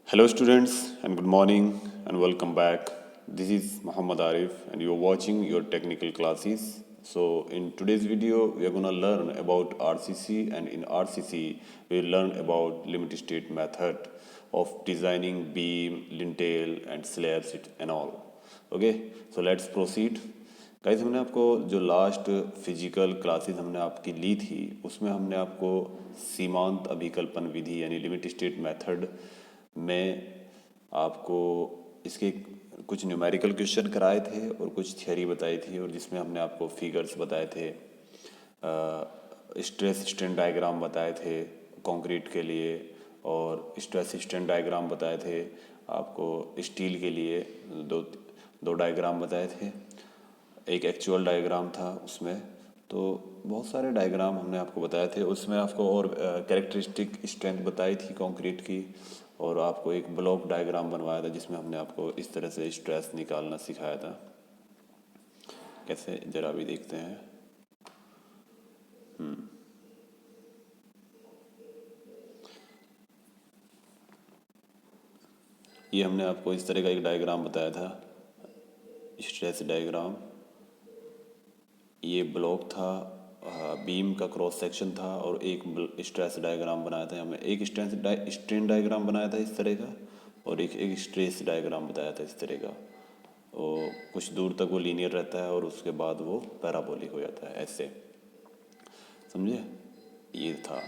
Hello, students, and good morning, and welcome back. This is Muhammad Arif, and you're watching your technical classes. So, in today's video, we are going to learn about RCC, and in RCC, we will learn about limit state method of designing beam, lintel, and slabs and all. Okay, so let's proceed. Guys हमने आपको जो last physical classes हमने आपकी ली थी उसमें हमने आपको सीमांत अभिकल्पन विधि यानी लिमिट स्टेट मेथड में आपको इसके कुछ न्यूमेरिकल क्वेश्चन कराए थे और कुछ थ्योरी बताई थी और जिसमें हमने आपको फिगर्स बताए थे, स्ट्रेस स्ट्रेन डायग्राम बताए थे कंक्रीट के लिए और स्ट्रेस स्ट्रेन डायग्राम बताए थे आपको स्टील के लिए। दो दो डायग्राम बताए थे, एक एक्चुअल डायग्राम था उसमें। तो बहुत सारे डायग्राम हमने आपको बताए थे, उसमें आपको और कैरेक्टरिस्टिक स्ट्रेंथ बताई थी कंक्रीट की, और आपको एक ब्लॉक डायग्राम बनवाया था जिसमें हमने आपको इस तरह से स्ट्रेस निकालना सिखाया था। कैसे जरा भी देखते हैं। ये हमने आपको इस तरह का एक डायग्राम बताया था, स्ट्रेस डायग्राम। ये ब्लॉक था, बीम का क्रॉस सेक्शन था और एक स्ट्रेस डायग्राम बनाया था। हमें एक स्ट्रेन डायग्राम बनाया था इस तरह का और एक स्ट्रेस डायग्राम बताया था इस तरह का। और कुछ दूर तक वो लीनियर रहता है और उसके बाद वो पैराबोलिक हो जाता है, ऐसे समझे। ये था।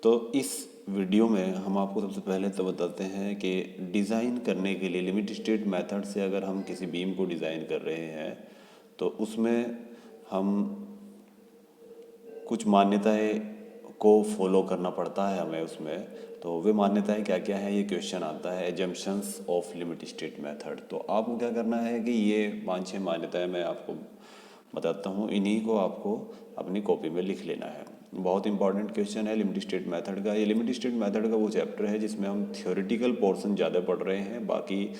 तो इस वीडियो में हम आपको सबसे पहले तो बताते हैं कि डिज़ाइन करने के लिए लिमिट स्टेट मेथड से अगर हम किसी बीम को डिज़ाइन कर रहे हैं तो उसमें हम कुछ मान्यताएं को फॉलो करना पड़ता है हमें उसमें। तो वे मान्यताएं क्या क्या है, ये क्वेश्चन आता है assumptions of limit state method. तो आपको क्या करना है कि ये 5-6 मान्यताएं मैं आपको बताता हूँ, इन्हीं को आपको अपनी कॉपी में लिख लेना है। बहुत इंपॉर्टेंट क्वेश्चन है लिमिट स्टेट मेथड का। ये लिमिट स्टेट मेथड का वो चैप्टर है जिसमें हम थ्योरेटिकल पोर्शन ज़्यादा पढ़ रहे हैं, बाकी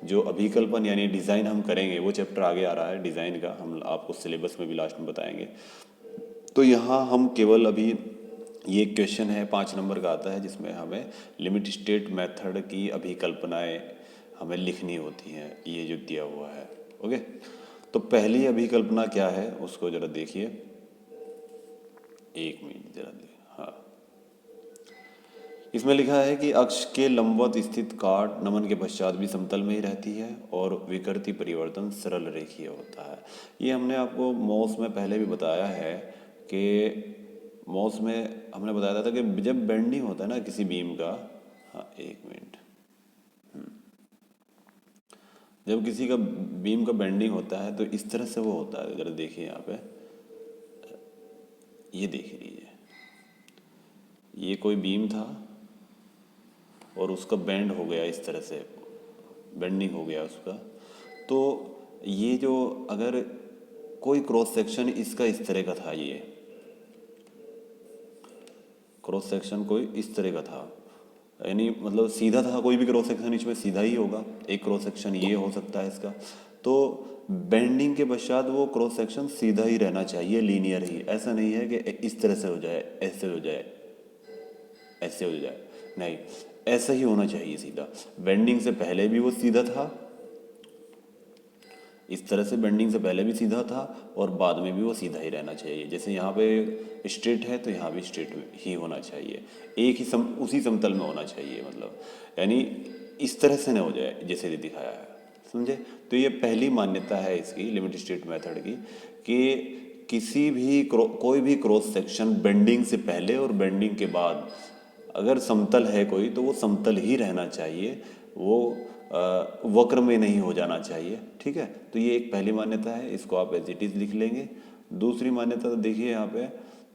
जो अभिकल्पन यानी डिज़ाइन हम करेंगे वो चैप्टर आगे आ रहा है डिज़ाइन का, हम आपको सिलेबस में भी लास्ट में बताएंगे। तो यहाँ हम केवल अभी ये क्वेश्चन है 5 नंबर का आता है जिसमें हमें लिमिट स्टेट मेथड की अभिकल्पनाएं हमें लिखनी होती हैं, ये जो दिया हुआ है। ओके, तो पहली अभिकल्पना क्या है उसको जरा देखिए। एक मिनट जरा देखिए। हाँ, इसमें लिखा है कि अक्ष के लंबवत स्थित काट नमन के पश्चात भी समतल में ही रहती है और विकृति परिवर्तन सरल रेखीय होता है। ये हमने आपको मॉस में पहले भी बताया है कि मॉस में हमने बताया था कि जब बेंडिंग होता है ना किसी बीम का। हाँ, एक मिनट। जब किसी का बीम का बेंडिंग होता है तो इस तरह से वो होता है। जरा देखिए यहाँ पे, ये देख लीजिए, ये कोई बीम था और उसका बेंड हो गया इस तरह से, बेंडिंग हो गया उसका। तो ये जो अगर कोई क्रॉस सेक्शन इसका इस तरह का था, ये क्रॉस सेक्शन कोई इस तरह का था, यानी मतलब सीधा था, कोई भी क्रॉस सेक्शन इसमें सीधा ही होगा। एक क्रॉस सेक्शन ये हो सकता है इसका। तो बेंडिंग के पश्चात वो क्रॉस सेक्शन सीधा ही रहना चाहिए, लीनियर ही। ऐसा नहीं है कि इस तरह से हो जाए, ऐसे हो जाए, ऐसे हो जाए, नहीं, ऐसा ही होना चाहिए सीधा। बेंडिंग से पहले भी वो सीधा था, इस तरह से बेंडिंग से पहले भी सीधा था और बाद में भी वो सीधा ही रहना चाहिए। जैसे यहाँ पे स्ट्रेट है तो यहाँ भी स्ट्रेट ही होना चाहिए, एक ही उसी समतल में होना चाहिए, मतलब यानी इस तरह से न हो जाए जैसे दिखाया है, समझे। तो ये पहली मान्यता है इसकी लिमिट स्टेट मेथड की कि किसी भी कोई भी क्रॉस सेक्शन बेंडिंग से पहले और बेंडिंग के बाद अगर समतल है कोई तो वो समतल ही रहना चाहिए, वो वक्र में नहीं हो जाना चाहिए। ठीक है, तो ये एक पहली मान्यता है, इसको आप एज इट इज लिख लेंगे। दूसरी मान्यता तो देखिए यहाँ पे,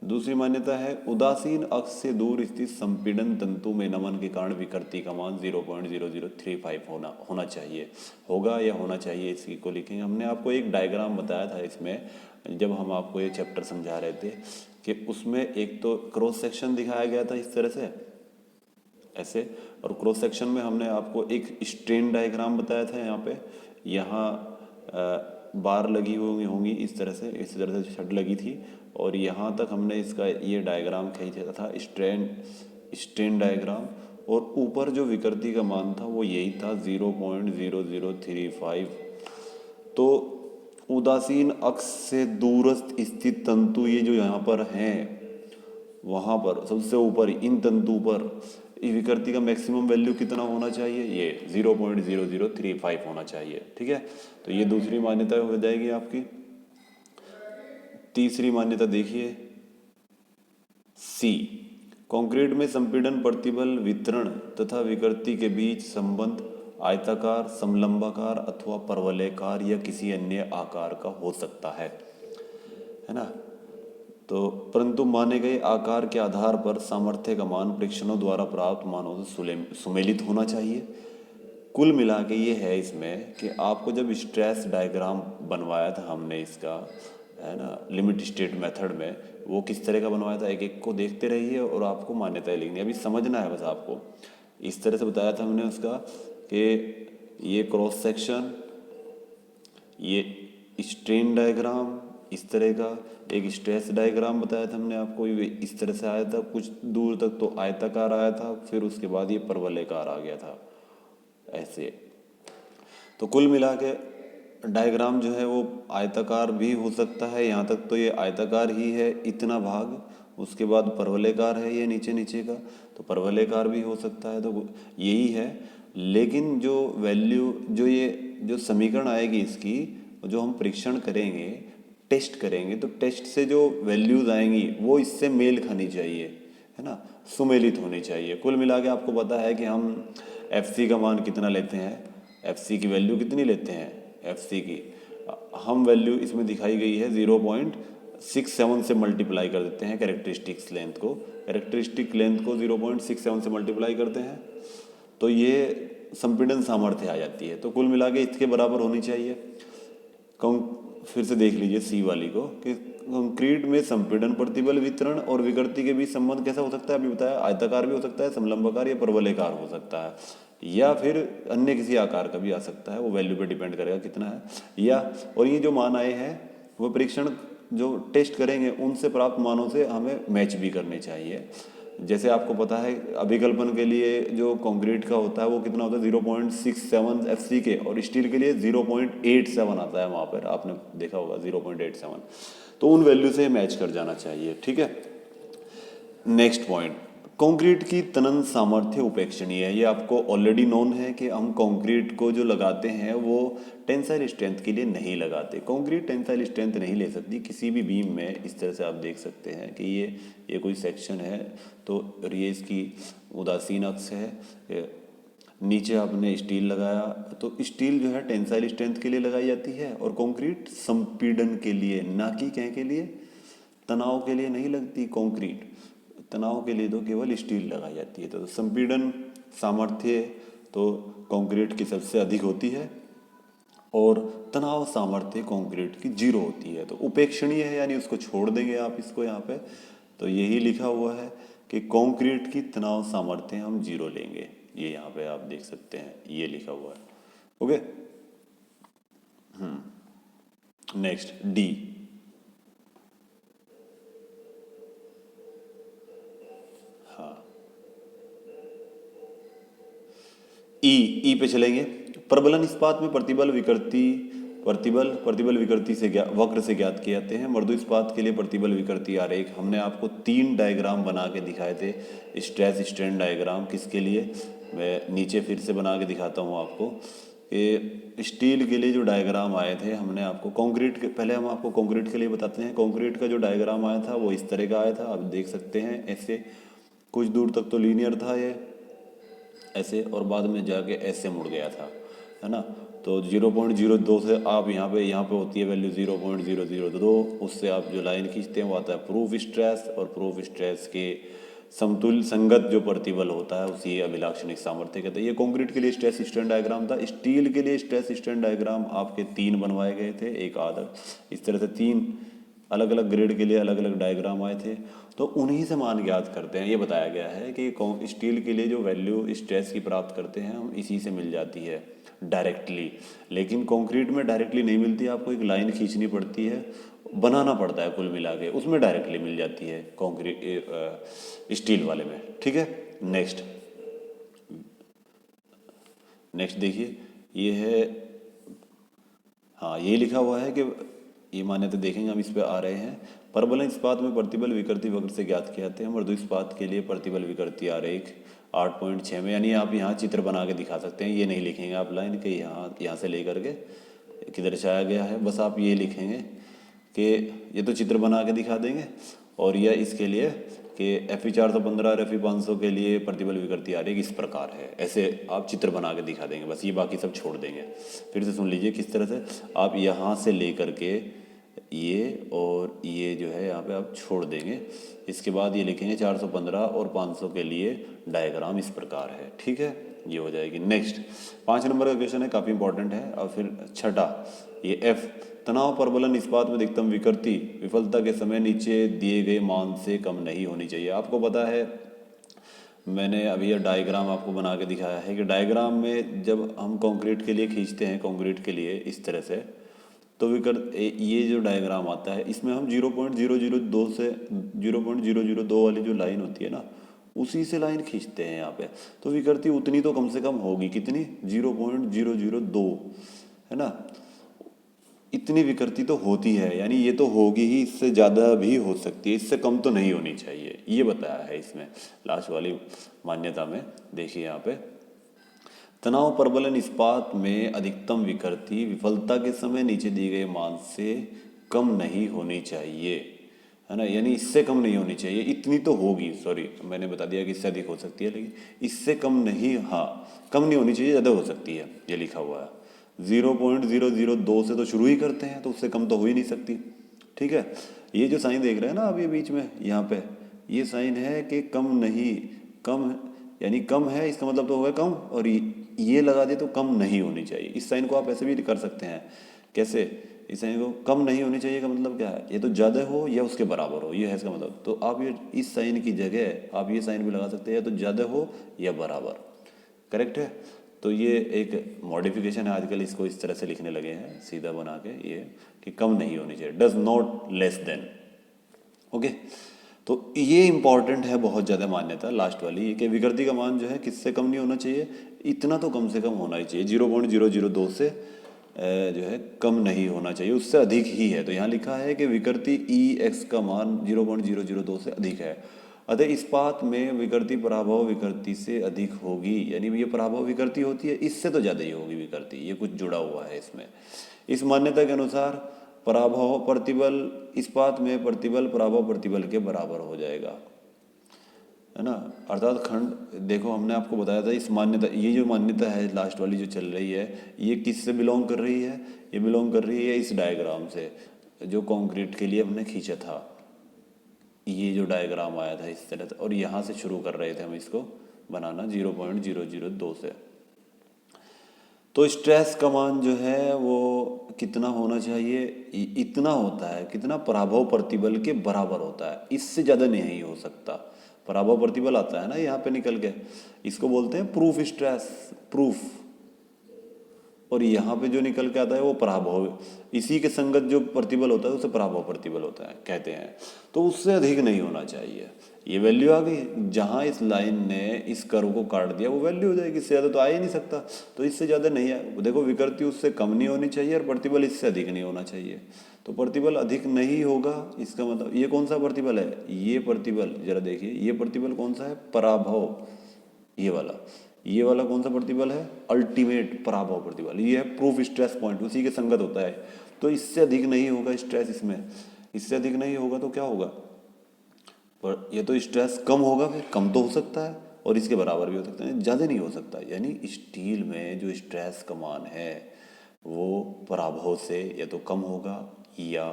दूसरी मान्यता है उदासीन अक्ष से दूर स्थित संपीड़न तंतु में नमन के कारण विकृति का मान 0.0035 होना चाहिए, होगा या होना चाहिए, इसी को लिखेंगे। हमने आपको एक डायग्राम बताया था इसमें जब हम आपको ये चैप्टर समझा रहे थे कि उसमें एक तो क्रॉस सेक्शन दिखाया गया था इस तरह से, ऐसे, और क्रॉस सेक्शन में हमने आपको एक स्ट्रेन डायग्राम बताया था। यहाँ पे यहाँ बार लगी हुई होंगी इस तरह से छड़ लगी थी और यहाँ तक हमने इसका ये डायग्राम खींचा था, स्ट्रेन डायग्राम। और ऊपर जो विकृति का मान था वो यही था 0.0035। तो उदासीन अक्ष से दूरस्थ स्थित तंतु ये जो यहाँ पर हैं, वहाँ पर सबसे ऊपर इन तंतु पर विकृति का मैक्सिमम वैल्यू कितना होना चाहिए, ये 0.0035 होना चाहिए। ठीक है, तो ये दूसरी मान्यता हो जाएगी आपकी। तीसरी मान्यता देखिए सी, कंक्रीट में संपीड़न प्रतिबल वितरण तथा विकृति के बीच संबंध आयताकार, समलंबाकार अथवा परवलयकार या किसी अन्य आकार का हो सकता है ना। तो परंतु माने गए आकार के आधार पर सामर्थ्य का मान परीक्षणों द्वारा प्राप्त मानों से सुमेलित होना चाहिए। कुल मिला के ये है इसमें कि आपको जब स्ट्रेस डायग्राम बनवाया था हमने इसका, है ना, लिमिट स्टेट मेथड में, वो किस तरह का बनवाया था एक एक को देखते रहिए और आपको मान्यताएं लिखनी अभी समझना है बस आपको। इस तरह से बताया था हमने उसका कि ये क्रॉस सेक्शन, ये स्ट्रेन डायग्राम इस तरह का, एक स्ट्रेस डायग्राम बताया था हमने आपको, ये इस तरह से आया था, कुछ दूर तक तो आयताकार आया था, फिर उसके बाद ये परवलयकार आ गया था ऐसे। तो कुल मिला के डायग्राम जो है वो आयताकार भी हो सकता है, यहाँ तक तो ये आयताकार ही है इतना भाग, उसके बाद परवलयकार है ये नीचे नीचे का, तो परवलयकार भी हो सकता है। तो यही है, लेकिन जो वैल्यू जो ये जो समीकरण आएगी इसकी, जो हम परीक्षण करेंगे, टेस्ट करेंगे, तो टेस्ट से जो वैल्यूज आएंगी वो इससे मेल खानी चाहिए, है ना, सुमेलित होनी चाहिए। कुल मिला के आपको पता है कि हम FC का मान कितना लेते हैं, FC की वैल्यू कितनी लेते हैं, FC की हम वैल्यू इसमें दिखाई गई है 0.67 से मल्टीप्लाई कर देते हैं कैरेक्टरिस्टिक्स लेंथ को, कैरेक्टरिस्टिक लेंथ को 0.67 से मल्टीप्लाई करते हैं तो ये संपीड़न सामर्थ्य आ जाती है। तो कुल मिला के इसके बराबर होनी चाहिए। फिर से देख लीजिए सी वाली को कि कंक्रीट में संपीड़न प्रतिबल वितरण और विकृति के बीच संबंध कैसा हो सकता है, अभी बताया, आयताकार भी हो सकता है, समलंबाकार या परवलयकार हो सकता है, या फिर अन्य किसी आकार का भी आ सकता है, वो वैल्यू पे डिपेंड करेगा कितना है। या और ये जो मान आए हैं वो परीक्षण जो टेस्ट करेंगे उनसे प्राप्त मानों से हमें मैच भी करने चाहिए। जैसे आपको पता है अभिकल्पन के लिए जो कंक्रीट का होता है वो कितना होता है 0.67 FC के, और स्टील के लिए 0.87 आता है, वहाँ पर आपने देखा होगा 0.87, तो उन वैल्यू से मैच कर जाना चाहिए। ठीक है, नेक्स्ट पॉइंट, कंक्रीट की तनन सामर्थ्य उपेक्षणीय है। ये आपको ऑलरेडी नोन है कि हम कंक्रीट को जो लगाते हैं वो टेंसाइल स्ट्रेंथ के लिए नहीं लगाते। कंक्रीट टेंसाइल स्ट्रेंथ नहीं ले सकती किसी भी बीम में। इस तरह से आप देख सकते हैं कि ये कोई सेक्शन है, तो ये इसकी उदासीन अक्ष है, नीचे आपने स्टील लगाया, तो स्टील जो है टेंसाइल स्ट्रेंथ के लिए लगाई जाती है, और कंक्रीट संपीड़न के लिए, ना कि क्या के लिए, तनाव के लिए नहीं लगती कंक्रीट, तनाव के लिए तो केवल स्टील लगाई जाती है। तो संपीड़न सामर्थ्य तो कंक्रीट की सबसे अधिक होती है और तनाव सामर्थ्य कंक्रीट की 0 होती है। तो उपेक्षणीय है, यानी उसको छोड़ देंगे आप इसको यहाँ पे। तो यही लिखा हुआ है कि कंक्रीट की तनाव सामर्थ्य हम 0 लेंगे, ये यहाँ पे आप देख सकते हैं, ये लिखा हुआ है। ओके, नेक्स्ट डी, ई पे चलेंगे। प्रबलन इस्पात में प्रतिबल विकृति से वक्र से ज्ञात किए जाते हैं। मृदु इस्पात के लिए प्रतिबल विकृति आरेख हमने आपको 3 डायग्राम बना के दिखाए थे, स्ट्रेस स्ट्रेन डायग्राम। किसके लिए, मैं नीचे फिर से बना के दिखाता हूँ आपको कि स्टील के लिए जो डायग्राम आए थे हमने आपको, कंक्रीट के पहले हम आपको कंक्रीट के लिए बताते हैं। कंक्रीट का जो डायग्राम आया था वो इस तरह का आया था, आप देख सकते हैं ऐसे, कुछ दूर तक तो लीनियर था ये ऐसे, और बाद में जाके ऐसे मुड़ गया था, है ना। तो 0.02 से आप यहाँ पे होती है वैल्यू 0.002, उससे आप जो लाइन खींचते हैं वो आता है प्रूफ स्ट्रेस, और प्रूफ स्ट्रेस के समतुल्य संगत जो प्रतिबल होता है उसी अभिलाक्षणिक सामर्थ्य कहते हैं। ये कंक्रीट के लिए स्ट्रेस स्ट्रेन डायग्राम था। स्टील के लिए स्ट्रेस स्ट्रेन डायग्राम आपके 3 बनवाए गए थे, एक आदर्श। इस तरह से 3 अलग अलग ग्रेड के लिए अलग अलग डायग्राम आए थे, तो उन्हीं से मान ज्ञात करते हैं। ये बताया गया है कि स्टील के लिए जो वैल्यू स्ट्रेस की प्राप्त करते हैं हम इसी से मिल जाती है डायरेक्टली, लेकिन कंक्रीट में डायरेक्टली नहीं मिलती, आपको एक लाइन खींचनी पड़ती है, बनाना पड़ता है, कुल मिला के उसमें डायरेक्टली मिल जाती है कंक्रीट स्टील वाले में। ठीक है, नेक्स्ट नेक्स्ट देखिए, ये है, हाँ ये लिखा हुआ है कि ये मान्यता देखेंगे हम, इस पे आ रहे हैं। परबलन इस्पात में प्रतिबल विकृति वक्र से ज्ञात किए जाते हैं। मृदु इस्पात के लिए प्रतिबल विकृति आरेख 8.6 में, यानी आप यहाँ चित्र बना के दिखा सकते हैं, ये नहीं लिखेंगे आप लाइन के यहाँ से लेकर के किधर दर्शाया गया है, बस आप ये लिखेंगे कि ये तो चित्र बना के दिखा देंगे, और यह इसके लिए कि FE 415 और FE 500 के लिए प्रतिबल विकृति आरेख इस प्रकार है, ऐसे आप चित्र बना के दिखा देंगे, बस ये बाकी सब छोड़ देंगे। फिर से सुन लीजिए किस तरह से आप यहाँ से लेकर के ये और ये जो है यहाँ पे आप छोड़ देंगे। इसके बाद ये लिखेंगे 415 और 500 के लिए डायग्राम इस प्रकार है, ठीक है, ये हो जाएगी। नेक्स्ट 5 नंबर का क्वेश्चन है, काफ़ी इंपॉर्टेंट है। और फिर छठा ये F, तनाव परबलन इस्पात में अधिकतम विकृति विफलता के समय नीचे दिए गए मान से कम नहीं होनी चाहिए। आपको पता है, मैंने अभी यह डायग्राम आपको बना के दिखाया है कि डायग्राम में जब हम कंक्रीट के लिए खींचते हैं, कंक्रीट के लिए इस तरह से, तो ये जो डायग्राम आता है इसमें हम 0.002 से 0.002 वाली जो लाइन होती है ना, उसी से लाइन खींचते हैं यहाँ पे, तो विकृति उतनी तो कम से कम होगी, कितनी, 0.002, है ना, इतनी विकृति तो होती है, यानी ये तो होगी ही, इससे ज़्यादा भी हो सकती है, इससे कम तो नहीं होनी चाहिए, ये बताया है इसमें लास्ट वाली मान्यता में। देखिए यहाँ पे, तनाव परबलन इस्पात में अधिकतम विकृति विफलता के समय नीचे दिए गए मान से कम नहीं होनी चाहिए, है ना, यानी इससे कम नहीं होनी चाहिए, इतनी तो होगी, सॉरी मैंने बता दिया कि इससे अधिक हो सकती है, लेकिन इससे कम नहीं, हाँ कम नहीं होनी चाहिए, ज़्यादा हो सकती है, ये लिखा हुआ है। 0.002 से तो शुरू ही करते हैं, तो उससे कम तो हो ही नहीं सकती, ठीक है। ये जो साइन देख रहे हैं ना आप, ये बीच में यहाँ पे ये साइन है कि कम नहीं, कम यानी कम है, इसका मतलब तो होगा कम, और ये लगा दे तो कम नहीं होनी चाहिए। इस साइन को आप ऐसे भी कर सकते हैं, कैसे, इस साइन को कम नहीं होनी चाहिए का मतलब क्या है, ये तो ज़्यादा हो या उसके बराबर हो, ये है इसका मतलब। तो आप ये इस साइन की जगह आप ये साइन भी लगा सकते हैं, या तो ज़्यादा हो या बराबर, करेक्ट है। तो ये एक मॉडिफिकेशन है, आजकल इसको इस तरह से लिखने लगे हैं सीधा बना के, ये कि कम नहीं होनी चाहिए, does not less than, okay. तो ये इंपॉर्टेंट है बहुत ज़्यादा मान्यता लास्ट वाली, ये कि विकृति का मान जो है किससे कम नहीं होना चाहिए, इतना तो कम से कम होना ही चाहिए, 0.002 से जो है कम नहीं होना चाहिए, उससे अधिक ही है। तो यहाँ लिखा है कि विकृति EX का मान 0.002 से अधिक है, अतः इस्पात में विकृति पराभव विकृति से अधिक होगी, यानी ये पराभव विकृति होती है, इससे तो ज़्यादा ही होगी विकृति, ये कुछ जुड़ा हुआ है इसमें। इस मान्यता के अनुसार पराभव प्रतिबल इस्पात में प्रतिबल पराभव प्रतिबल के बराबर हो जाएगा, है ना, अर्थात खंड, देखो हमने आपको बताया था इस मान्यता, ये जो मान्यता है लास्ट वाली जो चल रही है, ये किससे बिलोंग कर रही है, ये बिलोंग कर रही है इस डायग्राम से जो कंक्रीट के लिए हमने खींचा था, ये जो डायग्राम आया था इस तरह से, और यहाँ से शुरू कर रहे थे हम इसको बनाना 0.002 से। तो स्ट्रेस का मान जो है वो कितना होना चाहिए, इतना होता है, कितना, पराभव प्रतिबल के बराबर होता है, इससे ज़्यादा नहीं हो सकता। पराभव प्रतिबल आता है ना यहाँ पे निकल के, इसको बोलते हैं प्रूफ स्ट्रेस, प्रूफ, और यहाँ पे जो निकल के आता है वो पराभव, इसी के संगत जो प्रतिबल होता है उसे पराभव प्रतिबल होता है कहते हैं। तो उससे अधिक नहीं होना चाहिए, ये वैल्यू आ गई, जहाँ इस लाइन ने इस कर्व को काट दिया वो वैल्यू हो जाएगी, इससे ज़्यादा तो आ ही नहीं सकता, तो इससे ज़्यादा नहीं है। देखो विकृति उससे कम नहीं होनी चाहिए और प्रतिबल इससे अधिक नहीं होना चाहिए, तो प्रतिबल अधिक नहीं होगा, इसका मतलब ये कौन सा प्रतिबल है, ये प्रतिबल जरा देखिए, ये प्रतिबल कौन सा है, पराभव, ये वाला कौन सा प्रतिबल है, अल्टीमेट पराभव प्रतिबल, ये है प्रूफ स्ट्रेस पॉइंट, उसी के संगत होता है। तो इससे अधिक नहीं होगा स्ट्रेस, इसमें इससे अधिक नहीं होगा तो क्या होगा, पर ये तो स्ट्रेस कम होगा, फिर कम तो हो सकता है और इसके बराबर भी हो सकता है, ज़्यादा नहीं हो सकता। यानी स्टील में जो स्ट्रेस का मान है वो पराभव से या तो कम होगा या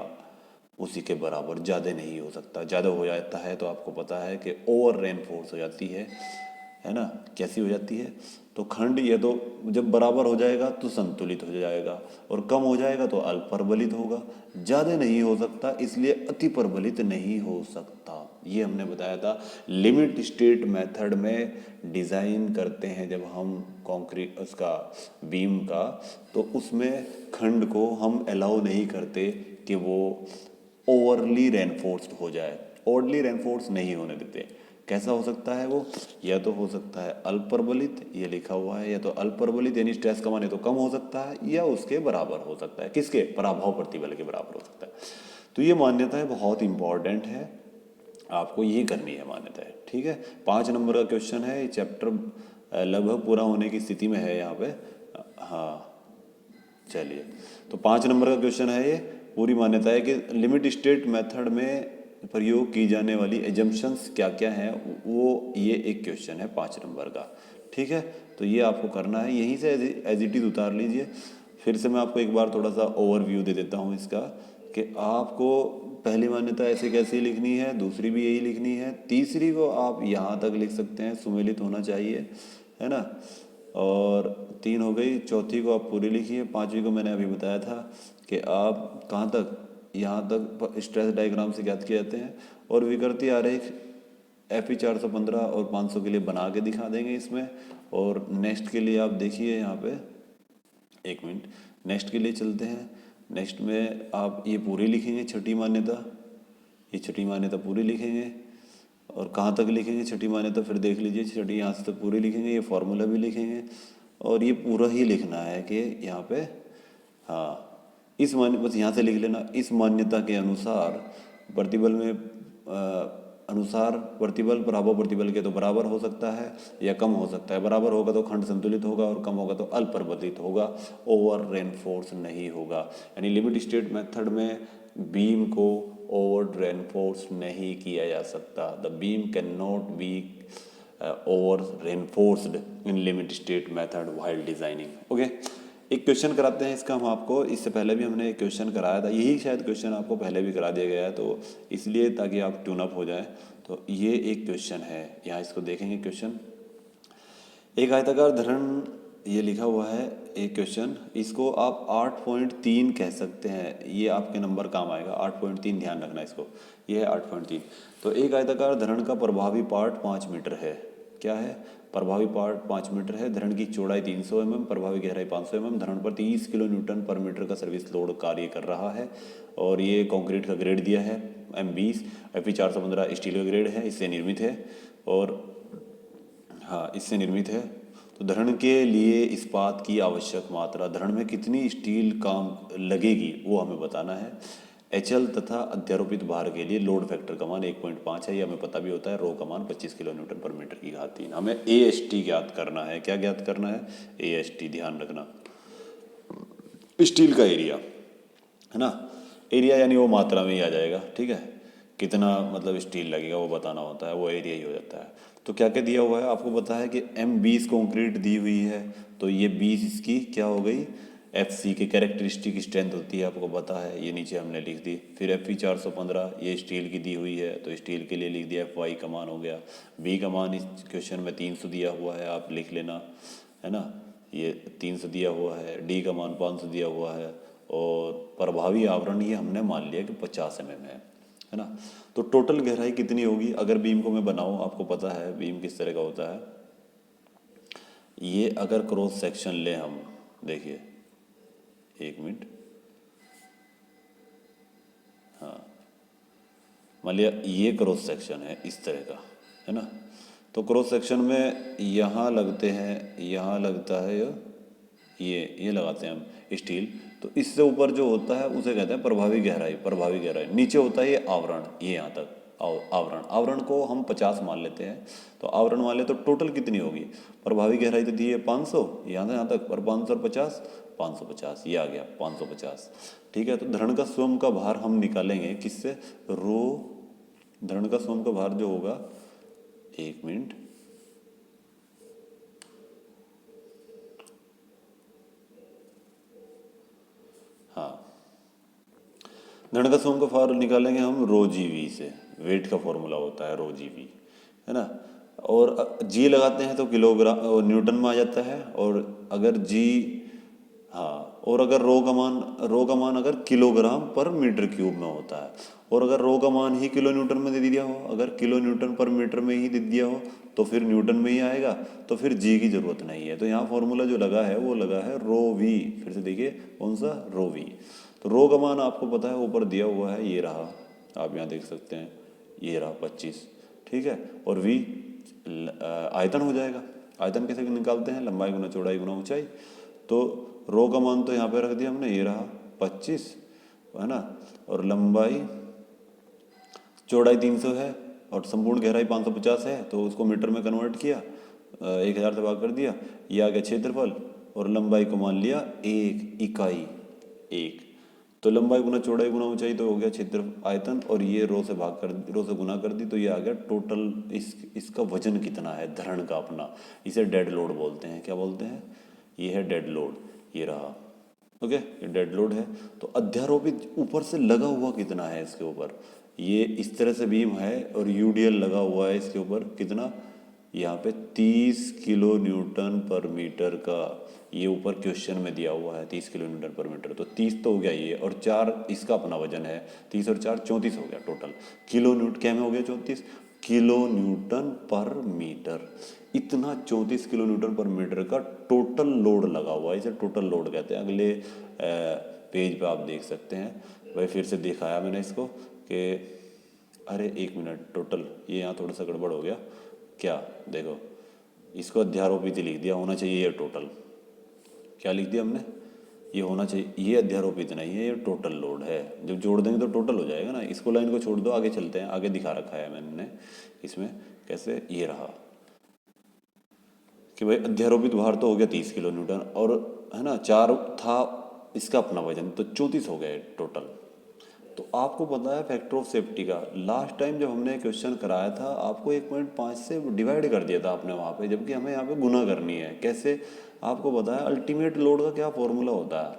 उसी के बराबर, ज़्यादा नहीं हो सकता। ज़्यादा हो जाता है तो आपको पता है कि ओवर रेनफोर्स हो जाती है ना, कैसी हो जाती है, तो खंड ये तो जब बराबर हो जाएगा तो संतुलित हो जाएगा, और कम हो जाएगा तो अल्प परबलित होगा, ज़्यादा नहीं हो सकता, इसलिए अति परबलित नहीं हो सकता। ये हमने बताया था लिमिट स्टेट मेथड में डिज़ाइन करते हैं जब हम कंक्रीट उसका बीम का, तो उसमें खंड को हम अलाउ नहीं करते कि वो ओवरली रेनफोर्स्ड हो जाए, ओवरली रेनफोर्स नहीं होने देते, कैसा हो सकता है वो, या तो हो सकता है अल्प प्रबलित, ये लिखा हुआ है, या तो अल्प प्रबलित यानी स्ट्रेस का मान या तो कम हो सकता है या उसके बराबर हो सकता है। किसके, पराभव प्रतिबल के बराबर हो सकता है। तो ये मान्यताएं बहुत इंपॉर्टेंट है, आपको ये करनी है मान्यताएं, ठीक है। 5 नंबर का क्वेश्चन है, चैप्टर लगभग पूरा होने की स्थिति में है यहाँ पे। हाँ चलिए, तो 5 नंबर का क्वेश्चन है ये। पूरी मान्यता है कि लिमिट स्टेट मेथड में प्रयोग की जाने वाली एजम्पशंस क्या क्या हैं, वो ये एक क्वेश्चन है 5 नंबर का, ठीक है। तो ये आपको करना है, यहीं से एज इट इज उतार लीजिए। फिर से मैं आपको एक बार थोड़ा सा ओवरव्यू दे देता हूँ इसका, कि आपको पहली मान्यता ऐसे कैसी लिखनी है, दूसरी भी यही लिखनी है, तीसरी को आप यहाँ तक लिख सकते हैं, सुमेलित होना चाहिए, है ना। और 3 हो गई, चौथी को आप पूरी लिखिए। 5वीं को मैंने अभी बताया था कि आप कहाँ तक, यहाँ तक स्ट्रेस डायग्राम से ज्ञात किए जाते हैं, और विकृति आरेख FE 415 और 500 के लिए बना के दिखा देंगे इसमें। और नेक्स्ट के लिए आप देखिए यहाँ पे, एक मिनट, नेक्स्ट के लिए चलते हैं। नेक्स्ट में आप ये पूरी लिखेंगे, छठी मान्यता, ये छठी मान्यता पूरी लिखेंगे। और कहाँ तक लिखेंगे छठी मान्यता, फिर देख लीजिए, छठी यहाँ से तक पूरी लिखेंगे, ये फॉर्मूला भी लिखेंगे, और ये पूरा ही लिखना है कि यहाँ पे, हाँ इस मान्य, बस यहाँ से लिख लेना, इस मान्यता के अनुसार प्रतिबल में अनुसार प्रतिबल पराभव प्रतिबल के तो बराबर हो सकता है या कम हो सकता है। बराबर होगा तो खंड संतुलित होगा, और कम होगा तो अल्प प्रबलित होगा, ओवर रेनफोर्स नहीं होगा। यानी लिमिट स्टेट मेथड में बीम को ओवर रेनफोर्स नहीं किया जा सकता। The beam can not be over reinforced in limit state method while designing. Okay, एक क्वेश्चन कराते हैं इसका हम आपको, इससे पहले भी हमने एक क्वेश्चन कराया था, यही शायद क्वेश्चन आपको पहले भी करा दिया गया है, तो इसलिए ताकि आप ट्यून अप हो जाए। तो ये एक क्वेश्चन है, यहाँ इसको देखेंगे क्वेश्चन। एक आयताकार धरण, ये लिखा हुआ है एक क्वेश्चन, इसको आप 8.3 कह सकते हैं, ये आपके नंबर काम आएगा। 8.3 ध्यान रखना इसको, ये है 8.3। तो एक आयताकार धरण का प्रभावी पार्ट 5 मीटर है। क्या है, प्रभावी पार्ट 5 मीटर है, धरण की चौड़ाई 300 mm, प्रभावी गहराई 500 mm, धरण पर 30 किलो न्यूटन पर मीटर का सर्विस लोड कार्य कर रहा है। और ये कंक्रीट का ग्रेड दिया है M20, FE 415 स्टील का ग्रेड है, इससे निर्मित है। और हाँ, इससे निर्मित है। तो धरण के लिए इस्पात की आवश्यक मात्रा, धरण में कितनी स्टील काम लगेगी वो हमें बताना है। HL तथा अध्यारोपित भार के लिए लोड फैक्टर का मान 1.5 है, ये हमें पता भी होता है। रो का मान 25 किलो न्यूटन पर मीटर की घात 3। हमें AST ज्ञात करना है। क्या ज्ञात करना है, AST, ध्यान रखना, स्टील का एरिया, है ना। एरिया यानी वो मात्रा में ही आ जाएगा, ठीक है, कितना मतलब स्टील लगेगा वो बताना होता है, वो एरिया ही हो जाता है। तो क्या क्या दिया हुआ है आपको पता है कि M20 कंक्रीट दी हुई है, तो ये 20 इसकी क्या हो गई, FC की कैरेक्टरिस्टिक स्ट्रेंथ होती है, आपको पता है, ये नीचे हमने लिख दी। फिर FE 415 ये स्टील की दी हुई है, तो स्टील के लिए लिख दिया, FY का मान हो गया। B का मान इस क्वेश्चन में 300 दिया हुआ है, आप लिख लेना, है ना, ये 300 दिया हुआ है। D का मान 500 दिया हुआ है। और प्रभावी आवरण ये हमने मान लिया कि 50 mm है ना। तो टोटल गहराई कितनी होगी, अगर बीम को मैं बनाऊं, आपको पता है बीम किस तरह का होता है। ये अगर क्रॉस सेक्शन ले हम, देखिए, एक मिनट, हाँ, मान लिया ये क्रॉस सेक्शन है इस तरह का, है ना। तो क्रॉस सेक्शन में यहाँ लगते हैं, यहाँ लगता है ये लगाते हैं हम स्टील। तो इससे ऊपर जो होता है उसे कहते हैं प्रभावी गहराई। प्रभावी गहराई नीचे होता है ये आवरण, ये यहाँ तक आवरण। आवरण को हम 50 मान लेते हैं, तो आवरण मान ले तो टोटल कितनी होगी, प्रभावी गहराई तो दी है 500, यहाँ से यहाँ तक, पर 500 और 50, 550, ये आ गया 550, ठीक है। तो धरण का स्वयं का भार हम निकालेंगे किससे, रो, धरण का स्वयं का भार जो होगा, एक मिनट, हाँ, धरण का स्वयं का भार निकालेंगे हम रो GV से, वेट का फॉर्मूला होता है रो GV, है ना। और जी लगाते हैं तो किलोग्राम न्यूटन में आ जाता है। और अगर जी, हाँ, और अगर रो का मान अगर किलोग्राम पर मीटर क्यूब में होता है, और अगर रो का मान ही किलो न्यूटन में दे दिया हो, अगर किलो न्यूटन पर मीटर में ही दे दिया हो तो फिर न्यूटन में ही आएगा, तो फिर जी की जरूरत नहीं है। तो यहाँ फॉर्मूला जो लगा है वो लगा है रो वी, फिर से देखिए कौन सा, रो वी। तो रो का मान आपको पता है ऊपर दिया हुआ है, ये रहा, आप यहाँ देख सकते हैं, ये रहा 25, ठीक है। और v आयतन हो जाएगा। आयतन कैसे निकालते हैं, लंबाई गुना चौड़ाई गुना ऊंचाई। तो रो का मान तो यहाँ पे रख दिया हमने, ये रहा 25 है ना, और लंबाई चौड़ाई 300 है और संपूर्ण गहराई 550 है, तो उसको मीटर में कन्वर्ट किया, 1000 से भाग कर दिया, ये आ गया क्षेत्रफल, और लंबाई को मान लिया 1 इकाई 1। तो लंबाई गुना चौड़ाई गुना ऊंचाई तो हो गया क्षेत्र आयतन, और ये रो से भाग कर, रो से गुना कर दी, तो ये आ गया टोटल इसका वजन कितना है धरण का अपना। इसे डेड लोड बोलते हैं। क्या बोलते हैं, ये है डेड लोड, ये रहा। ओके, ये डेड लोड है। तो अध्यारोपित ऊपर से लगा हुआ कितना है इसके ऊपर, ये इस तरह से बीम है और यूडीएल लगा हुआ है इसके ऊपर कितना, यहाँ पे 30 किलो न्यूटन पर मीटर का, ये ऊपर क्वेश्चन में दिया हुआ है 30 किलो न्यूटन पर मीटर। तो 30 तो हो गया ये, और 4 इसका अपना वजन है, 30 और 4 34 हो गया टोटल किलो न्यूटन। क्या में हो गया 34 किलो न्यूटन पर मीटर। इतना 34 किलो न्यूटन पर मीटर का टोटल लोड लगा हुआ है, इसे टोटल लोड कहते हैं। अगले पेज पे आप देख सकते हैं, भाई फिर से दिखाया मैंने इसको कि अरे 1 मिनट, टोटल ये यहाँ थोड़ा सा गड़बड़ हो गया। क्या देखो, इसको अध्यारोपित ही लिख दिया, होना चाहिए ये टोटल। क्या लिख दिया हमने, ये होना चाहिए, ये अध्यारोपित नहीं है, ये टोटल लोड है। जब जोड़ देंगे तो टोटल हो जाएगा ना। इसको लाइन को छोड़ दो, आगे चलते हैं, आगे दिखा रखा है मैंने इसमें कैसे, ये रहा कि भाई अध्यारोपित भार तो हो गया 30 किलो न्यूटन, और है ना 4 था इसका अपना वजन, तो 34 हो गए टोटल। तो आपको पता है फैक्टर ऑफ सेफ्टी का, लास्ट टाइम जब हमने क्वेश्चन कराया था आपको 1.5 से डिवाइड कर दिया था आपने वहाँ पे, जबकि हमें यहाँ पे गुना करनी है। कैसे, आपको पता है अल्टीमेट लोड का क्या फॉर्मूला होता है,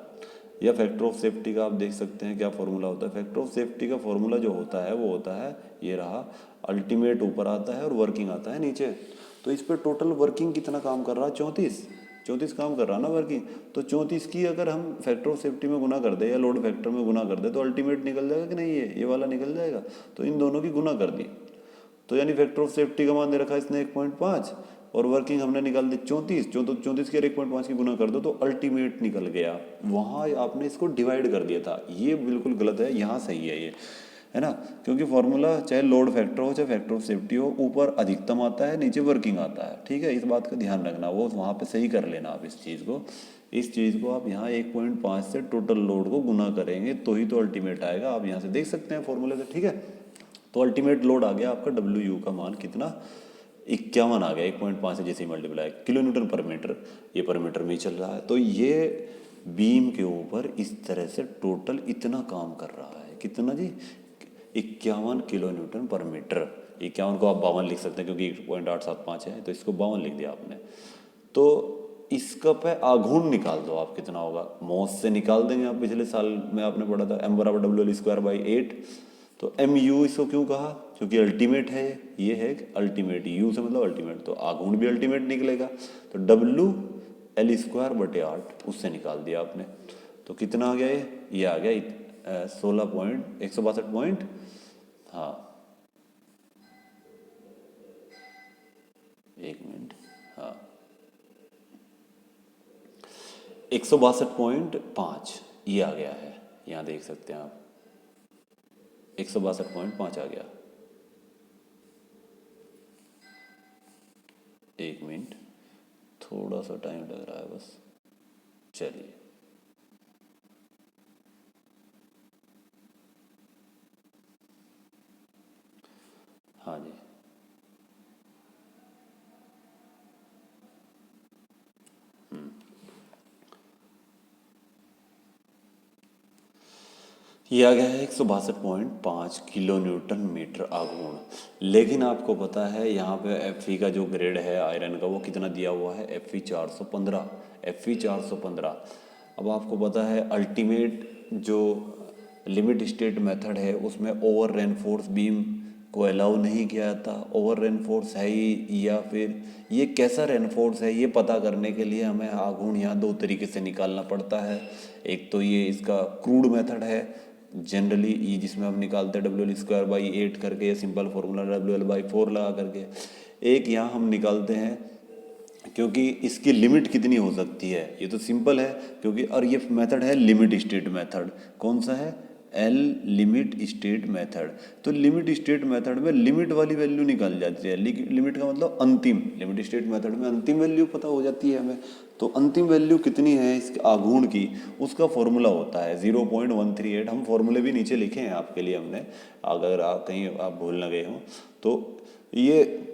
या फैक्टर ऑफ सेफ्टी का आप देख सकते हैं क्या फॉर्मूला होता है। फैक्टर ऑफ सेफ्टी का फॉर्मूला जो होता है वो होता है, ये रहा, अल्टीमेट ऊपर आता है और वर्किंग आता है नीचे। तो इस पर टोटल वर्किंग कितना काम कर रहा है, 34 काम कर रहा है ना वर्किंग। तो 34 की अगर हम फैक्टर ऑफ सेफ्टी में गुना कर दे या लोड फैक्टर में गुना कर दे तो अल्टीमेट निकल जाएगा कि नहीं, ये वाला निकल जाएगा। तो इन दोनों की गुना कर दी, तो यानी फैक्टर ऑफ सेफ्टी का मान दे रखा है इसने 1.5, और वर्किंग हमने निकाल दी 34 की 1.5 की गुना कर दो तो अल्टीमेट निकल गया। वहाँ आपने इसको डिवाइड कर दिया था, ये बिल्कुल गलत है, यहाँ सही है ये, है ना। क्योंकि फॉर्मूला चाहे लोड फैक्टर हो चाहे फैक्टर ऑफ सेफ्टी हो, ऊपर अधिकतम आता है नीचे वर्किंग आता है, ठीक है। इस बात का ध्यान रखना, वो वहाँ पे सही कर लेना आप इस चीज़ को आप यहाँ 1.5 से टोटल लोड को गुना करेंगे तो ही तो अल्टीमेट आएगा। आप यहाँ से देख सकते हैं फॉर्मूले से, ठीक है। तो अल्टीमेट लोड आ गया आपका डब्ल्यू का मान कितना, 51 आ गया। 1.5 से जैसे ही मल्टीप्लाई, किलो न्यूटन पर मीटर, ये पर मीटर में ही चल रहा है। तो ये बीम के ऊपर इस तरह से टोटल इतना काम कर रहा है, कितना जी, 51 किलो न्यूटन पर मीटर। 51 को आप 52 लिख सकते हैं क्योंकि 1.875 है, तो इसको 52 लिख दिया आपने। तो इसका पे आघूर्ण निकाल दो आप, कितना होगा, मॉस से निकाल देंगे आप, पिछले साल में आपने पढ़ा था m बराबर WL²/8। तो MU इसको क्यों कहा, क्योंकि अल्टीमेट है, ये है अल्टीमेट, U से मतलब अल्टीमेट, तो आघूर्ण भी अल्टीमेट निकलेगा। तो WL²/8 उससे निकाल दिया आपने, तो कितना आ गया, ये आ गया 162 पॉइंट, हाँ 1 मिनट, हाँ 162.5 ये आ गया है, यहाँ देख सकते हैं आप 162.5 आ गया। 1 मिनट, थोड़ा सा टाइम लग रहा है बस, चलिए। हाँ जी, ये आ गया है 162.5 किलो न्यूटन मीटर आघूर्ण। लेकिन आपको पता है यहाँ पे Fe का जो ग्रेड है आयरन का, वो कितना दिया हुआ है, Fe 415। अब आपको पता है अल्टीमेट जो लिमिट स्टेट मेथड है उसमें ओवर रेनफोर्स बीम को अलाउ नहीं किया जाता। ओवर रेनफोर्स है ही या फिर ये कैसा रेनफोर्स है, ये पता करने के लिए हमें आघूर्ण यहाँ 2 तरीके से निकालना पड़ता है। एक तो ये इसका क्रूड मेथड है जनरली, ये जिसमें हम निकालते हैं WL²/8 करके, या सिंपल फॉर्मूला WL/4 लगा करके। एक यहाँ हम निकालते हैं क्योंकि इसकी लिमिट कितनी हो सकती है, ये तो सिंपल है क्योंकि, और ये मेथड है लिमिट स्टेट मेथड। कौन सा है, एल लिमिट स्टेट मेथड। तो लिमिट स्टेट मेथड में लिमिट वाली वैल्यू निकाल जाती है। लिमिट का मतलब अंतिम, लिमिट स्टेट मेथड में अंतिम वैल्यू पता हो जाती है हमें। तो अंतिम वैल्यू कितनी है इस आघूर्ण की, उसका फॉर्मूला होता है 0.138। हम फॉर्मूले भी नीचे लिखे हैं आपके लिए हमने, अगर आप कहीं आप भूल न गए हो तो। ये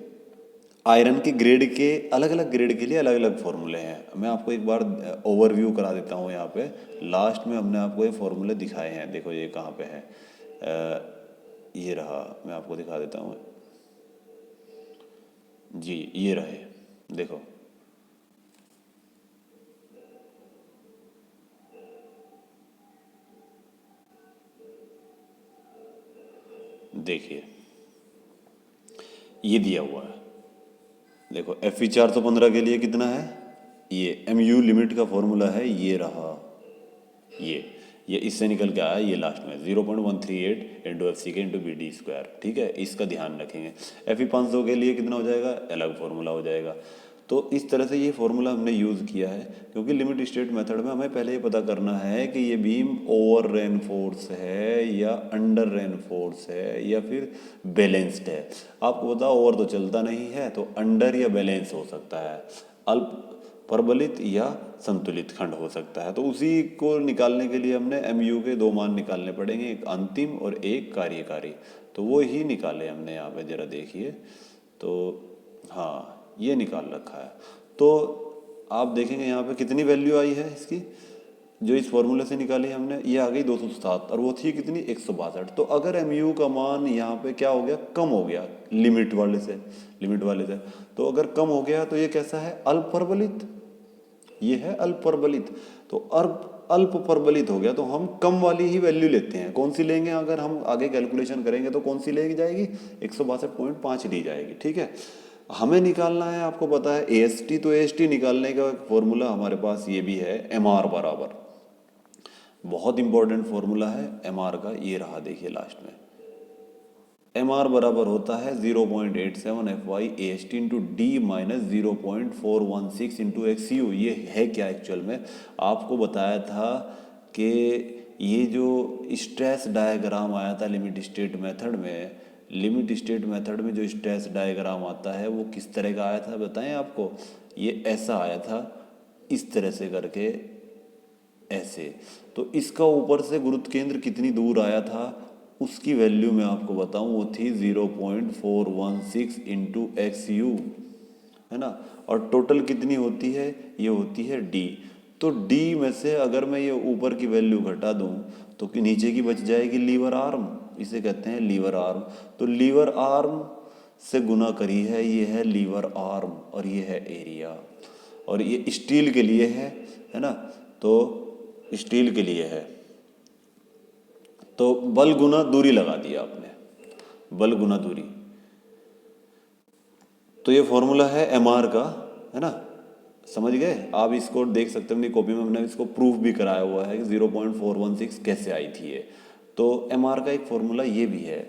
आयरन के ग्रेड के अलग अलग ग्रेड के लिए अलग अलग फॉर्मूले हैं। मैं आपको एक बार ओवरव्यू करा देता हूँ। यहाँ पे लास्ट में हमने आपको ये फॉर्मूले दिखाए हैं। देखो ये कहाँ पे है, ये रहा, मैं आपको दिखा देता हूँ जी, ये रहे, देखो। देखिए ये दिया हुआ है, देखो Fe 415 के लिए कितना है, ये mu लिमिट का फॉर्मूला है, ये रहा, ये इससे निकल के आया, ये लास्ट में 0.138 इंटू एफ सी के इंटू बी डी स्क्वायर। ठीक है, इसका ध्यान रखेंगे। Fe 500 के लिए कितना हो जाएगा, अलग फॉर्मूला हो जाएगा। तो इस तरह से ये फॉर्मूला हमने यूज़ किया है, क्योंकि लिमिट स्टेट मेथड में हमें पहले ये पता करना है कि ये बीम ओवर रेनफोर्स है या अंडर रेनफोर्स है या फिर बैलेंस्ड है। आपको पता ओवर तो चलता नहीं है, तो अंडर या बैलेंस हो सकता है, अल्प परबलित या संतुलित खंड हो सकता है। तो उसी को निकालने के लिए हमने mu के दो मान निकालने पड़ेंगे, एक अंतिम और एक कार्यकारी। तो वो ही निकाले हमने यहाँ पे, जरा देखिए। तो हाँ, ये निकाल रखा है। तो आप देखेंगे यहाँ पे कितनी वैल्यू आई है इसकी, जो इस फॉर्मूले से निकाली हमने, ये आ गई 207, और वो थी कितनी, 162। तो अगर mu का मान यहाँ पे क्या हो गया, कम हो गया लिमिट वाले से, तो अगर कम हो गया तो ये कैसा है, अल्प परबलित, ये है अल्प परबलित। तो अल्प परबलित हो गया तो हम कम वाली ही वैल्यू लेते हैं। कौन सी लेंगे, अगर हम आगे कैलकुलेशन करेंगे तो कौन सी लेगी जाएगी, 162.5 ली जाएगी। ठीक है, हमें निकालना है, आपको पता है AST, तो AST निकालने का फॉर्मूला हमारे पास ये भी है, MR बराबर, बहुत इंपॉर्टेंट फॉर्मूला है MR का, ये रहा, देखिए लास्ट में। MR बराबर होता है 0.87 FY AST into D minus 0.416 into XU। ये है क्या एक्चुअल में, आपको बताया था कि ये जो स्ट्रेस डायग्राम आया था लिमिट स्टेट मेथड में, लिमिट स्टेट मेथड में जो स्ट्रेस डायग्राम आता है वो किस तरह का आया था बताएं आपको। ये ऐसा आया था, इस तरह से करके, ऐसे। तो इसका ऊपर से गुरुत्व केंद्र कितनी दूर आया था, उसकी वैल्यू मैं आपको बताऊं, वो थी 0.416 इंटू XU, है ना। और टोटल कितनी होती है, ये होती है D। तो D में से अगर मैं ये ऊपर की वैल्यू घटा दूं तो नीचे की बच जाएगी लीवर आर्म, इसे कहते हैं लीवर आर्म। तो लीवर आर्म से गुना करी है, ये है लीवर आर्म, और ये है एरिया, और ये स्टील के लिए है ना, तो स्टील के लिए है। तो बल गुना दूरी लगा दिया आपने, बल गुना दूरी। तो ये फॉर्मूला है MR का, है ना, समझ गए आप। इसको देख सकते हैं अपनी कॉपी में, हमने इसको प्रूफ भी कराया हुआ है कि 0.416 कैसे आई थी ये। तो MR का एक फॉर्मूला ये भी है,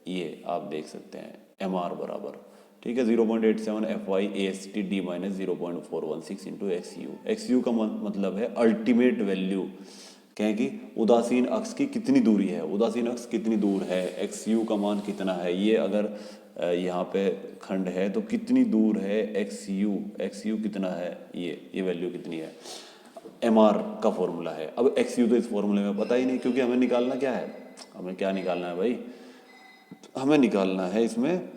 ये आप देख सकते हैं, MR बराबर, ठीक है, 0.87 FY AST D minus 0.416 into XU। XU का मतलब है अल्टीमेट वैल्यू, कहें कि उदासीन अक्ष की कितनी दूरी है, उदासीन अक्ष कितनी दूर है, XU का मान कितना है। ये अगर यहाँ पे खंड है तो कितनी दूर है XU कितना है, ये वैल्यू कितनी है, MR का फॉर्मूला है। अब XU तो इस फॉर्मूले में पता ही नहीं, क्योंकि हमें निकालना क्या है, हमें क्या निकालना है भाई, हमें निकालना है इसमें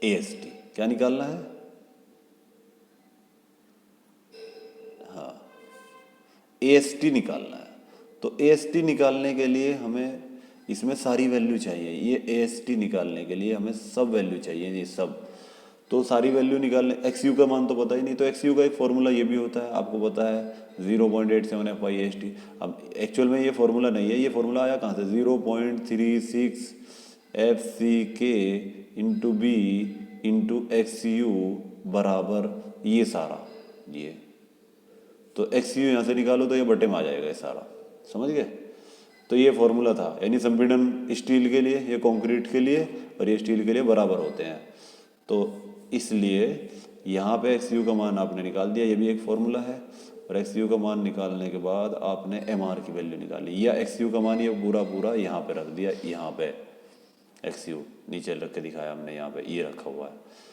AST। क्या निकालना है, हाँ, AST निकालना है। तो AST निकालने के लिए हमें इसमें सारी वैल्यू चाहिए, ये AST निकालने के लिए हमें सब वैल्यू चाहिए, ये सब। तो सारी वैल्यू निकालने, XU का मान तो पता ही नहीं, तो XU का एक फॉर्मूला ये भी होता है, आपको पता है 0.87 FY AST। अब एक्चुअल में ये फॉर्मूला नहीं है, ये फॉर्मूला आया कहाँ से, 0.36 FCK into B into XU बराबर ये सारा, ये तो XU यहाँ से निकालो तो ये बटे में आ जाएगा ये सारा, समझ गए। तो ये फॉर्मूला था, यानी संपीड़न स्टील के लिए, ये कंक्रीट के लिए और ये स्टील के लिए बराबर होते हैं। तो इसलिए यहाँ पे एक्स यू का मान आपने निकाल दिया, ये भी एक फॉर्मूला है। और एक्स यू का मान निकालने के बाद आपने एम आर की वैल्यू निकाली, या एक्स यू का मान ये पूरा पूरा यहाँ पे रख दिया, यहाँ पे एक्स यू नीचे रख के दिखाया हमने, यहाँ पे ये रखा हुआ है।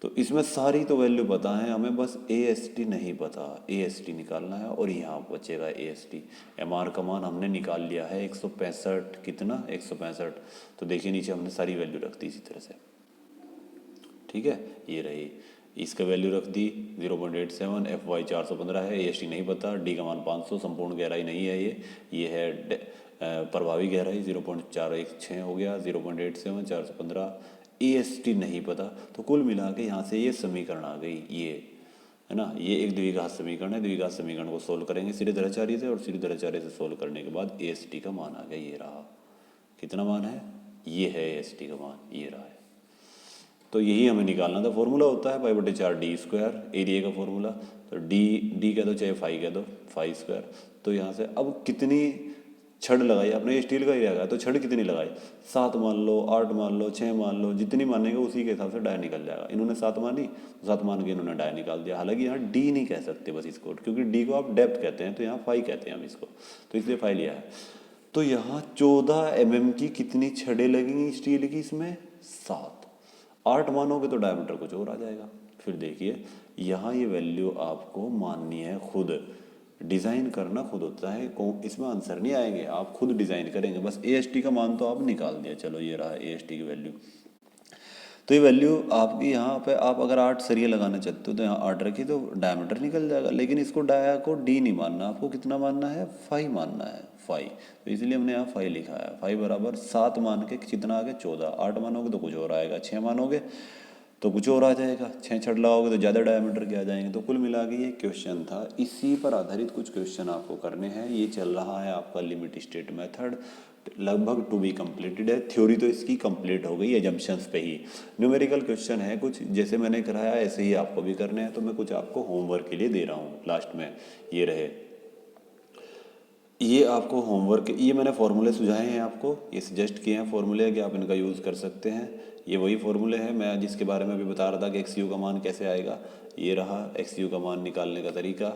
तो इसमें सारी तो वैल्यू पता है हमें, बस ए एस टी नहीं पता। ए एस टी निकालना है और यहाँ बचेगा A S T. M R का मान हमने निकाल लिया है 165, कितना 165। तो देखिए नीचे हमने सारी वैल्यू रख दी इसी तरह से, ठीक है। ये रही, इसका वैल्यू रख दी 0.87, एफ वाई 415 है, ए एस टी नहीं पता, डी का मान 500, संपूर्ण गहराई नहीं है ये है प्रभावी गहराई 0.416 हो गया, 0.87, 415, ए एस टी नहीं पता। तो कुल मिला के यहाँ से ये समीकरण आ गई, ये है ना, ये एक द्विघात समीकरण है। द्विघात समीकरण को सोल्व करेंगे सीधे धराचार्य से, और सीधे धराचार्य से सोल्व करने के बाद ए एस टी का मान आ गया, ये रहा। कितना मान है, ये है ए एस टी का मान, ये रहा है। तो यही हमें निकालना था। फॉर्मूला होता है पाई/4 डी स्क्वायर, एरिया का फॉर्मूला। तो डी कह दो चाहे फाई कह दो, फाई स्क्वायर। तो यहाँ से अब कितनी छड़ लगाई आपने, ये स्टील का ही रहेगा, तो छड़ कितनी लगाई, 7 मान लो, 8 मान लो, 6 मान लो, जितनी मानेंगे उसी के हिसाब से डाय निकल जाएगा। इन्होंने 7 मानी, 7 मान के इन्होंने डाय निकाल दिया। हालांकि यहाँ डी नहीं कह सकते बस इसको, क्योंकि डी को आप डेप्थ कहते हैं, तो यहाँ फाई कहते हैं हम इसको, तो इसलिए फाई लिया है। तो यहाँ 14 mm की कितनी छड़ें लगेंगी स्टील की, इसमें 7। 8 मानोगे तो डायमीटर कुछ और आ जाएगा। फिर देखिए यहाँ ये वैल्यू आपको माननी है खुद, डिज़ाइन करना खुद होता है, इसमें आंसर नहीं आएंगे, आप खुद डिज़ाइन करेंगे। बस ए एस टी का मान तो आप निकाल दिया, चलो ये रहा ए एस टी की वैल्यू। तो ये वैल्यू आपकी यहाँ पे, आप अगर 8 सरिये लगाना चाहते हो तो यहाँ 8 रखी तो डायमीटर निकल जाएगा। लेकिन इसको डाया को डी नहीं मानना, आपको कितना मानना है, फाई मानना है, फाई। तो इसलिए हमने यहाँ फाई लिखा है। फाई बराबर 7 मान के कितना आ गया, 14। 8 मानोगे तो कुछ और आएगा, 6 मानोगे तो कुछ और आ जाएगा, 6 छड़ लगाओगे तो ज़्यादा डायमीटर के आ जाएंगे। तो कुल मिला के ये क्वेश्चन था, इसी पर आधारित कुछ क्वेश्चन आपको करने हैं। ये चल रहा है आपका लिमिट स्टेट मेथड, लगभग टू बी कंप्लीटेड है। थ्योरी तो इसकी कंप्लीट हो गई, एजम्पशंस पे ही। न्यूमेरिकल क्वेश्चन है कुछ, जैसे मैंने कराया ऐसे ही आपको भी करने हैं। तो मैं कुछ आपको होमवर्क के लिए दे रहा हूँ लास्ट में, ये रहे, ये आपको होमवर्क, ये मैंने फॉर्मूले सुझाए हैं आपको, ये सजेस्ट किए हैं फॉर्मूले कि आप इनका यूज़ कर सकते हैं। ये वही फॉर्मूले हैं मैं जिसके बारे में अभी बता रहा था कि एक्स यू का मान कैसे आएगा। ये रहा एक्स यू का मान निकालने का तरीका,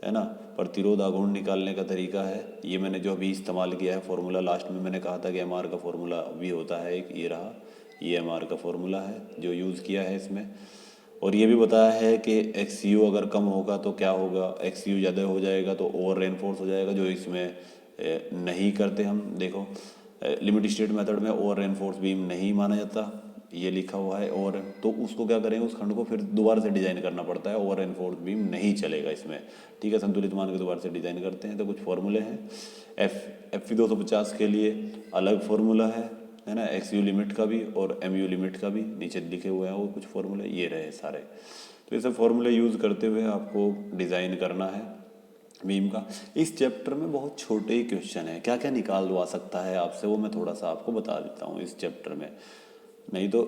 है ना। प्रतिरोध आघूर्ण निकालने का तरीका है, ये मैंने जो अभी इस्तेमाल किया है फॉर्मूला। लास्ट में मैंने कहा था कि एम आर का फॉर्मूला भी होता है एक, ये रहा, ये एम आर का फॉर्मूला है जो यूज़ किया है इसमें। और ये भी बताया है कि एक्स यू अगर कम होगा तो क्या होगा, एक्स यू ज़्यादा हो जाएगा तो ओवर रेनफोर्स हो जाएगा, जो इसमें नहीं करते हम। देखो लिमिट स्टेट मेथड में ओवर रेनफोर्स बीम नहीं माना जाता, ये लिखा हुआ है। और तो उसको क्या करेंगे, उस खंड को फिर दोबारा से डिज़ाइन करना पड़ता है, ओवर रेनफोर्स बीम नहीं चलेगा इसमें, ठीक है। संतुलित मान के दोबारा से डिज़ाइन करते हैं। तो कुछ फॉर्मूले हैं, एफ 250 के लिए अलग फार्मूला है ना, एक्स यू लिमिट का भी और एम यू लिमिट का भी नीचे लिखे हुए हैं वो कुछ फॉर्मूले, ये रहे सारे। तो ये सब फॉर्मूले यूज़ करते हुए आपको डिज़ाइन करना है बीम का। इस चैप्टर में बहुत छोटे ही क्वेश्चन है, क्या क्या निकालवा सकता है आपसे वो मैं थोड़ा सा आपको बता देता हूँ इस चैप्टर में। नहीं तो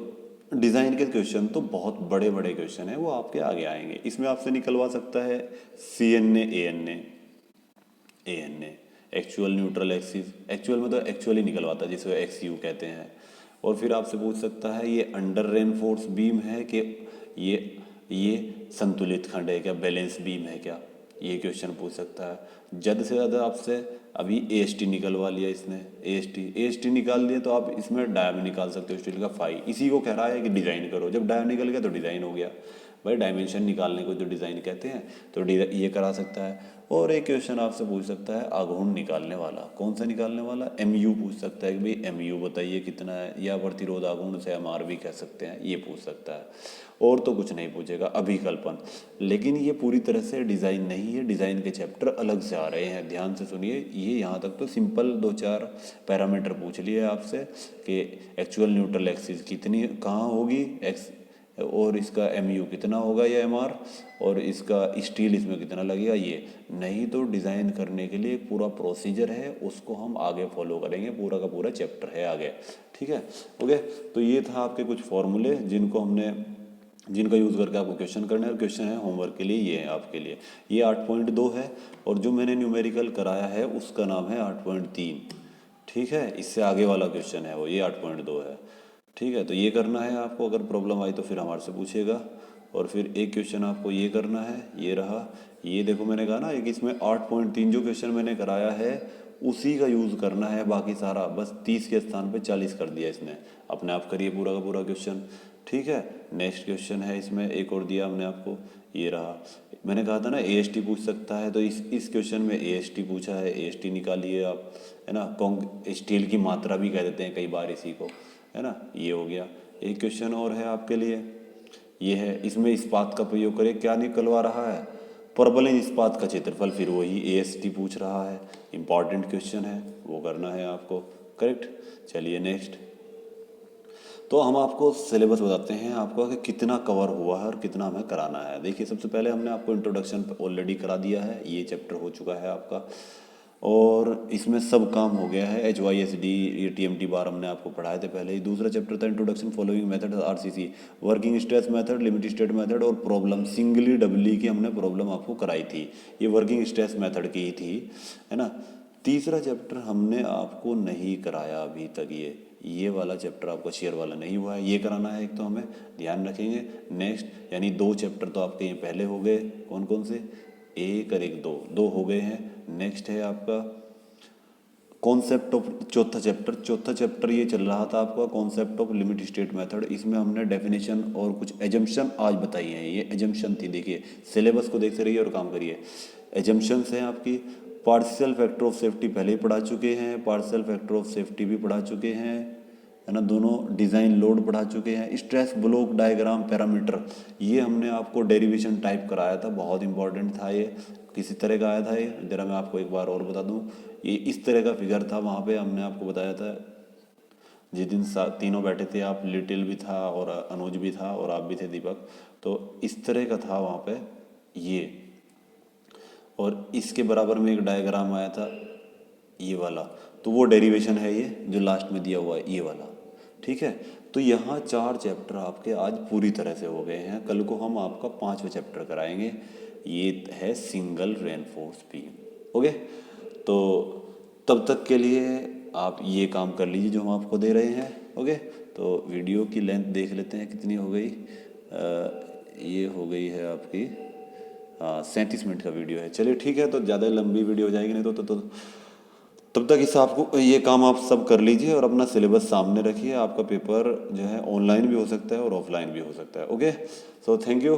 डिज़ाइन के क्वेश्चन तो बहुत बड़े बड़े क्वेश्चन हैं, वो आपके आगे आएंगे। इसमें आपसे निकलवा सकता है C N A, actual neutral axis, actual में तो एक्चुअली निकलवाता है जिसे एक्स यू कहते हैं। और फिर आपसे पूछ सकता है ये अंडर रेनफोर्स बीम है कि ये संतुलित खंड है क्या, बैलेंस बीम है क्या, ये क्वेश्चन पूछ सकता है। ज़्यादा से ज़्यादा आपसे अभी ए एस टी निकलवा लिया इसने, ए एस टी निकाल दिया तो आप इसमें डाया भी निकाल सकते हो स्टील का, फाई। इसी को कह रहा है कि डिज़ाइन करो, जब डाया निकल गया तो डिज़ाइन हो गया भाई, डायमेंशन निकालने को जो डिज़ाइन कहते हैं, तो ये करा सकता है। और एक क्वेश्चन आपसे पूछ सकता है आघूर्ण निकालने वाला, कौन सा निकालने वाला, एम यू पूछ सकता है कि भाई एम यू बताइए कितना है, या प्रतिरोध आघूर्ण से एम आर भी कह सकते हैं, ये पूछ सकता है। और तो कुछ नहीं पूछेगा, अभिकल्पन। लेकिन ये पूरी तरह से डिज़ाइन नहीं है, डिज़ाइन के चैप्टर अलग से आ रहे हैं, ध्यान से सुनिए। ये यहाँ तक तो सिंपल 2-4 पैरामीटर पूछ लिए आपसे कि एक्चुअल न्यूट्रल एक्सिस कितनी कहाँ होगी, एक्स, और इसका एम यू कितना होगा या एम आर, और इसका स्टील इसमें कितना लगेगा, ये नहीं। तो डिज़ाइन करने के लिए एक पूरा प्रोसीजर है, उसको हम आगे फॉलो करेंगे, पूरा का पूरा चैप्टर है आगे, ठीक है। ओके, तो ये था आपके कुछ फॉर्मूले जिनका यूज़ करके आपको क्वेश्चन करना है। और क्वेश्चन है होमवर्क के लिए, ये है आपके लिए, ये 8.2 है। और जो मैंने न्यूमेरिकल कराया है उसका नाम है 8.3, ठीक है। इससे आगे वाला क्वेश्चन है वो, ये 8.2 है। ठीक है, तो ये करना है आपको। अगर प्रॉब्लम आई तो फिर हमारे से पूछिएगा। और फिर एक क्वेश्चन आपको ये करना है, ये रहा। ये देखो मैंने कहा ना, एक इसमें 8.3 जो क्वेश्चन मैंने कराया है उसी का यूज़ करना है। बाकी सारा बस 30 के स्थान पे 40 कर दिया इसने। अपने आप करिए पूरा का पूरा क्वेश्चन। ठीक है, नेक्स्ट क्वेश्चन है इसमें एक और दिया हमने आपको, ये रहा। मैंने कहा था ना AST पूछ सकता है, तो इस क्वेश्चन में AST पूछा है। AST निकालिए आप, है ना। स्टील की मात्रा भी कह देते हैं कई बार इसी को, है ना। ये हो गया। एक क्वेश्चन और है आपके लिए, ये है। इसमें इस्पात का प्रयोग करें, क्या निकलवा रहा है, प्रबलित इस्पात का क्षेत्रफल। फिर वही AST पूछ रहा है, इंपॉर्टेंट क्वेश्चन है, वो करना है आपको। करेक्ट। चलिए नेक्स्ट। तो हम आपको सिलेबस बताते हैं आपको कि कितना कवर हुआ है और कितना हमें कराना है। देखिए, सबसे पहले हमने आपको इंट्रोडक्शन ऑलरेडी करा दिया है, ये चैप्टर हो चुका है आपका। और इसमें सब काम हो गया है। HYSD, ये TMT बार हमने आपको पढ़ाए थे पहले ही। दूसरा चैप्टर था introduction following method, RCC, working stress method, limit state method और प्रॉब्लम सिंगली डबली की हमने प्रॉब्लम आपको कराई थी। ये वर्किंग स्ट्रेस मेथड की ही थी, है ना। तीसरा चैप्टर हमने आपको नहीं कराया अभी तक, ये वाला चैप्टर आपका शेयर वाला नहीं हुआ है, ये कराना है एक, तो हमें ध्यान रखेंगे। नेक्स्ट यानी 2 चैप्टर तो आपके ये पहले हो गए। कौन कौन से, एक और एक, दो हो गए हैं। नेक्स्ट है आपका कॉन्सेप्ट ऑफ, चौथा चैप्टर ये चल रहा था आपका, concept of limit state method. इसमें हमने डेफिनेशन और कुछ एजम्पशन आज बताई हैं। ये एजम्पशन थी, देखिए सिलेबस को देखते रहिए और काम करिए। एजम्पशंस हैं आपकी। पार्शियल फैक्टर ऑफ सेफ्टी पहले ही पढ़ा चुके हैं, पार्शियल फैक्टर ऑफ सेफ्टी भी पढ़ा चुके हैं, है ना। दोनों डिज़ाइन लोड पढ़ा चुके हैं। स्ट्रेस ब्लॉक डायग्राम पैरामीटर, ये हमने आपको डेरिवेशन टाइप कराया था, बहुत इंपॉर्टेंट था ये। किसी तरह का आया था ये, जरा मैं आपको एक बार और बता दूं। ये इस तरह का फिगर था, वहाँ पे हमने आपको बताया था जिस दिन तीनों बैठे थे आप, लिटिल भी था और अनुज भी था और आप भी थे दीपक। तो इस तरह का था वहाँ पे ये। और इसके बराबर में एक डायग्राम आया था ये वाला, तो वो डेरिवेशन है ये जो लास्ट में दिया हुआ है ये वाला। ठीक है, तो यहाँ 4 चैप्टर आपके आज पूरी तरह से हो गए हैं। कल को हम आपका 5वां चैप्टर कराएंगे, ये है सिंगल रेनफोर्स बीम। ओके, तो तब तक के लिए आप ये काम कर लीजिए जो हम आपको दे रहे हैं। ओके, तो वीडियो की लेंथ देख लेते हैं कितनी हो गई। ये हो गई है आपकी 37 मिनट का वीडियो है। चलिए ठीक है, तो ज़्यादा लंबी वीडियो हो जाएगी नहीं तो तब तक इस आपको ये काम आप सब कर लीजिए और अपना सिलेबस सामने रखिए। आपका पेपर जो है ऑनलाइन भी हो सकता है और ऑफलाइन भी हो सकता है। Okay, so thank you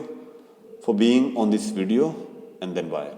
for being on this video and then bye.